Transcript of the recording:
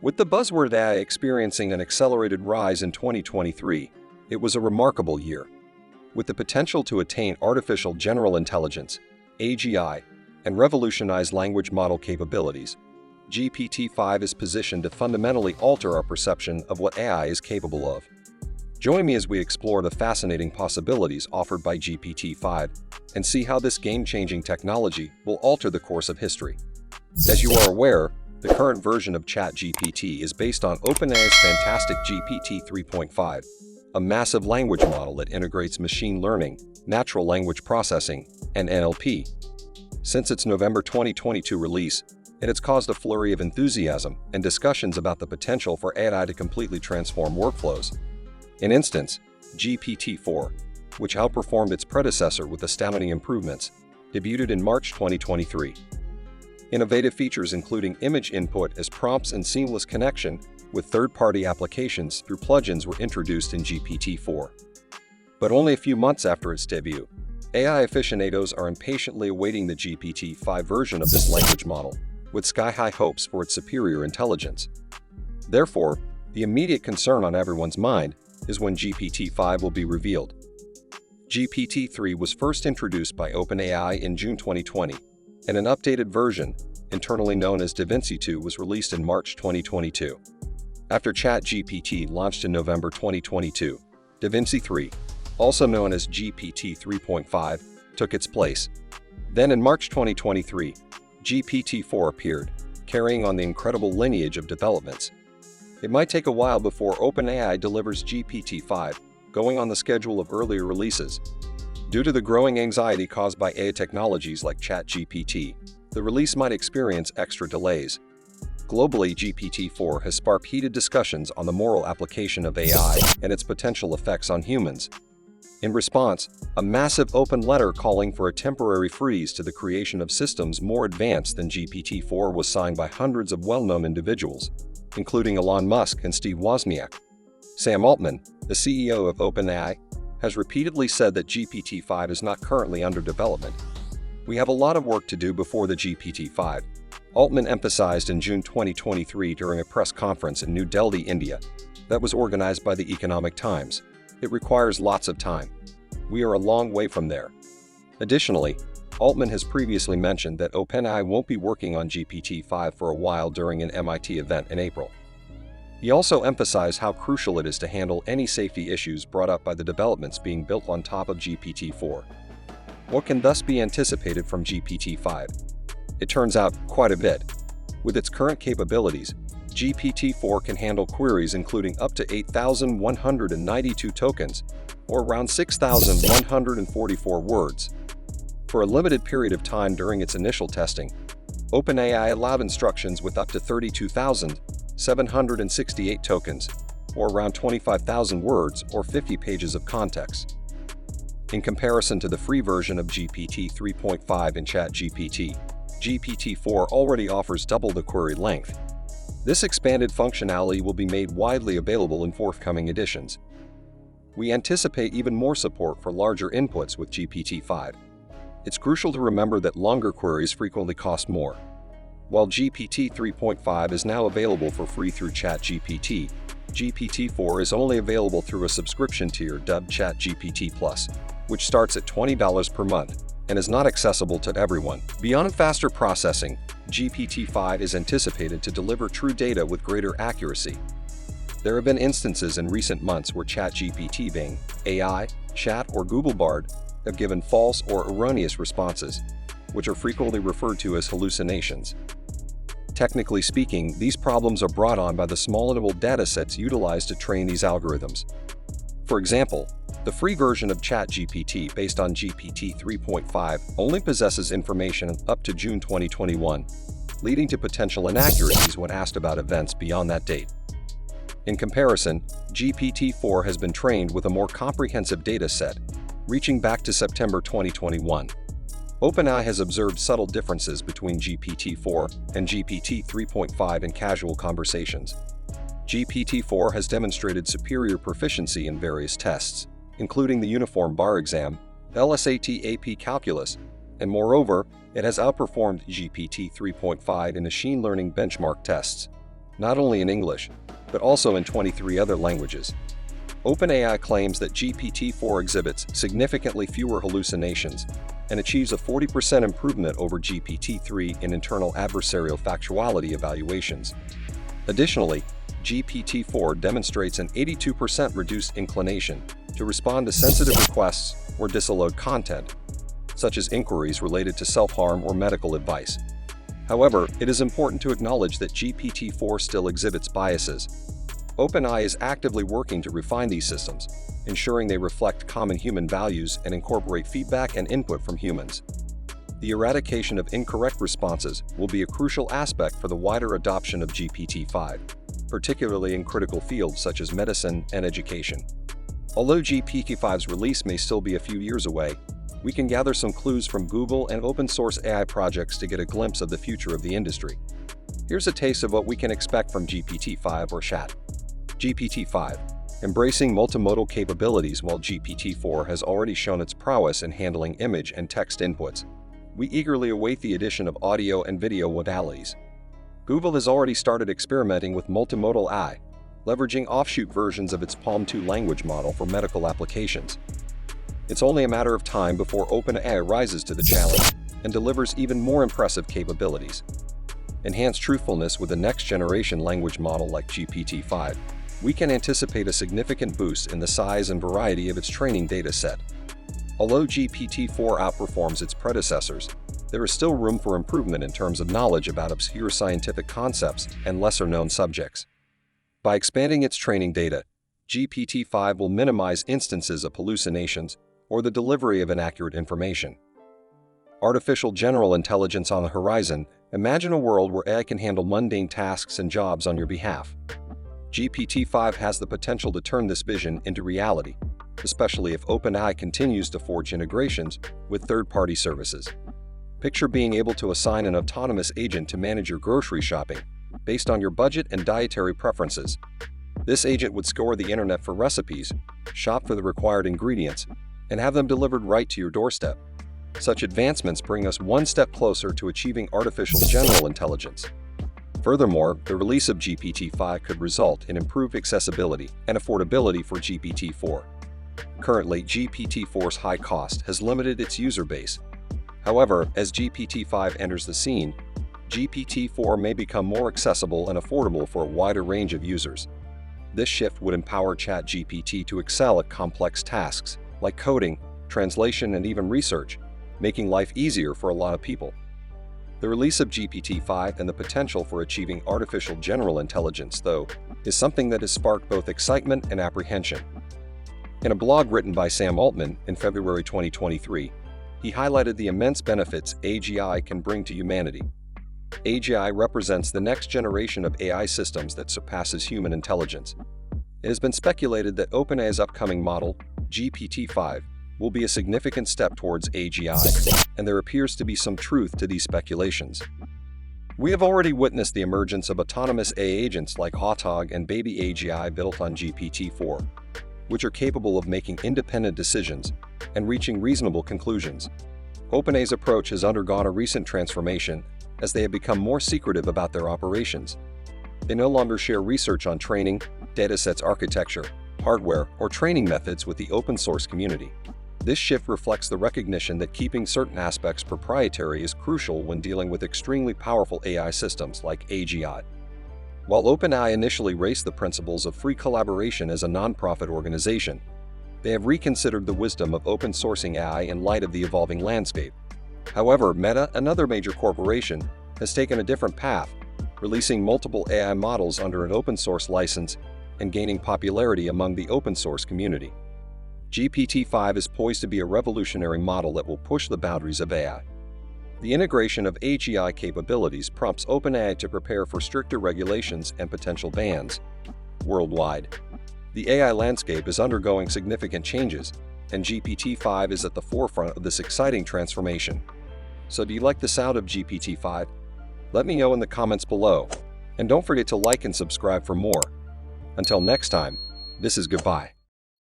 With the buzzword AI experiencing an accelerated rise in 2023, it was a remarkable year. With the potential to attain artificial general intelligence, AGI, and revolutionize language model capabilities, GPT-5 is positioned to fundamentally alter our perception of what AI is capable of. Join me as we explore the fascinating possibilities offered by GPT-5 and see how this game-changing technology will alter the course of history. As you are aware, the current version of ChatGPT is based on OpenAI's fantastic GPT 3.5, a massive language model that integrates machine learning, natural language processing, and NLP. Since its November 2022 release, it has caused a flurry of enthusiasm and discussions about the potential for AI to completely transform workflows. In instance, GPT-4, which outperformed its predecessor with astounding improvements, debuted in March 2023. Innovative features including image input as prompts and seamless connection with third-party applications through plugins were introduced in GPT-4. But only a few months after its debut, AI aficionados are impatiently awaiting the GPT-5 version of this language model, with sky-high hopes for its superior intelligence. Therefore, the immediate concern on everyone's mind is when GPT-5 will be revealed. GPT-3 was first introduced by OpenAI in June 2020, and an updated version, internally known as DaVinci 2, was released in March 2022. After ChatGPT launched in November 2022, DaVinci 3, also known as GPT 3.5, took its place. Then in March 2023, GPT-4 appeared, carrying on the incredible lineage of developments. It might take a while before OpenAI delivers GPT-5, going on the schedule of earlier releases. Due to the growing anxiety caused by AI technologies like ChatGPT, the release might experience extra delays. Globally, GPT-4 has sparked heated discussions on the moral application of AI and its potential effects on humans. In response, a massive open letter calling for a temporary freeze to the creation of systems more advanced than GPT-4 was signed by hundreds of well-known individuals, including Elon Musk and Steve Wozniak. Sam Altman, the CEO of OpenAI, has repeatedly said that GPT-5 is not currently under development. "We have a lot of work to do before the GPT-5, Altman emphasized in June 2023 during a press conference in New Delhi, India, that was organized by the Economic Times. "It requires lots of time. We are a long way from there." Additionally, Altman has previously mentioned that OpenAI won't be working on GPT-5 for a while during an MIT event in April. He also emphasized how crucial it is to handle any safety issues brought up by the developments being built on top of GPT-4. What can thus be anticipated from GPT-5? It turns out quite a bit. With its current capabilities, GPT-4 can handle queries including up to 8,192 tokens, or around 6,144 words. For a limited period of time during its initial testing, OpenAI allowed instructions with up to 32,768 tokens, or around 25,000 words or 50 pages of context. In comparison to the free version of GPT 3.5 in ChatGPT, GPT-4 already offers double the query length. This expanded functionality will be made widely available in forthcoming editions. We anticipate even more support for larger inputs with GPT-5. It's crucial to remember that longer queries frequently cost more. While GPT 3.5 is now available for free through ChatGPT, GPT-4 is only available through a subscription tier dubbed ChatGPT Plus, which starts at $20 per month and is not accessible to everyone. Beyond faster processing, GPT-5 is anticipated to deliver true data with greater accuracy. There have been instances in recent months where ChatGPT, Bing, AI, Chat, or Google Bard have given false or erroneous responses, which are frequently referred to as hallucinations. Technically speaking, these problems are brought on by the small datasets utilized to train these algorithms. For example, the free version of ChatGPT based on GPT 3.5 only possesses information up to June 2021, leading to potential inaccuracies when asked about events beyond that date. In comparison, GPT-4 has been trained with a more comprehensive data set, reaching back to September 2021. OpenAI has observed subtle differences between GPT-4 and GPT 3.5 in casual conversations. GPT-4 has demonstrated superior proficiency in various tests, including the Uniform Bar Exam, LSAT AP Calculus, and moreover, it has outperformed GPT 3.5 in machine learning benchmark tests. not only in English, but also in 23 other languages. OpenAI claims that GPT-4 exhibits significantly fewer hallucinations and achieves a 40% improvement over GPT-3 in internal adversarial factuality evaluations. Additionally, GPT-4 demonstrates an 82% reduced inclination to respond to sensitive requests or disallowed content, such as inquiries related to self-harm or medical advice. However, it is important to acknowledge that GPT-4 still exhibits biases. OpenAI is actively working to refine these systems, ensuring they reflect common human values and incorporate feedback and input from humans. The eradication of incorrect responses will be a crucial aspect for the wider adoption of GPT-5, particularly in critical fields such as medicine and education. Although GPT-5's release may still be a few years away, we can gather some clues from Google and open-source AI projects to get a glimpse of the future of the industry. Here's a taste of what we can expect from GPT-5 or Chat. GPT-5, embracing multimodal capabilities. While GPT-4 has already shown its prowess in handling image and text inputs, we eagerly await the addition of audio and video modalities. Google has already started experimenting with multimodal AI, leveraging offshoot versions of its Palm 2 language model for medical applications. It's only a matter of time before OpenAI rises to the challenge and delivers even more impressive capabilities. Enhanced truthfulness with a next-generation language model like GPT-5. We can anticipate a significant boost in the size and variety of its training data set. Although GPT-4 outperforms its predecessors, there is still room for improvement in terms of knowledge about obscure scientific concepts and lesser-known subjects. By expanding its training data, GPT-5 will minimize instances of hallucinations or the delivery of inaccurate information. Artificial general intelligence on the horizon. Imagine a world where AI can handle mundane tasks and jobs on your behalf. GPT-5 has the potential to turn this vision into reality, especially if OpenAI continues to forge integrations with third-party services. Picture being able to assign an autonomous agent to manage your grocery shopping based on your budget and dietary preferences. This agent would scour the internet for recipes, shop for the required ingredients, and have them delivered right to your doorstep. Such advancements bring us one step closer to achieving artificial general intelligence. Furthermore, the release of GPT-5 could result in improved accessibility and affordability for GPT-4. Currently, GPT-4's high cost has limited its user base. However, as GPT-5 enters the scene, GPT-4 may become more accessible and affordable for a wider range of users. This shift would empower ChatGPT to excel at complex tasks like coding, translation, and even research, making life easier for a lot of people. The release of GPT-5 and the potential for achieving artificial general intelligence, though, is something that has sparked both excitement and apprehension. In a blog written by Sam Altman in February 2023, he highlighted the immense benefits AGI can bring to humanity. AGI represents the next generation of AI systems that surpasses human intelligence. It has been speculated that OpenAI's upcoming model, GPT-5, will be a significant step towards AGI, and there appears to be some truth to these speculations. We have already witnessed the emergence of autonomous AI agents like Hotog and Baby AGI built on GPT-4, which are capable of making independent decisions and reaching reasonable conclusions. OpenAI's approach has undergone a recent transformation as they have become more secretive about their operations. They no longer share research on training, datasets architecture, hardware, or training methods with the open-source community. This shift reflects the recognition that keeping certain aspects proprietary is crucial when dealing with extremely powerful AI systems like AGI. While OpenAI initially raced the principles of free collaboration as a nonprofit organization, they have reconsidered the wisdom of open-sourcing AI in light of the evolving landscape. However, Meta, another major corporation, has taken a different path, releasing multiple AI models under an open-source license and gaining popularity among the open-source community. GPT-5 is poised to be a revolutionary model that will push the boundaries of AI. The integration of AGI capabilities prompts OpenAI to prepare for stricter regulations and potential bans worldwide. The AI landscape is undergoing significant changes, and GPT-5 is at the forefront of this exciting transformation. So do you like the sound of GPT-5? Let me know in the comments below, and don't forget to like and subscribe for more. Until next time, this is goodbye.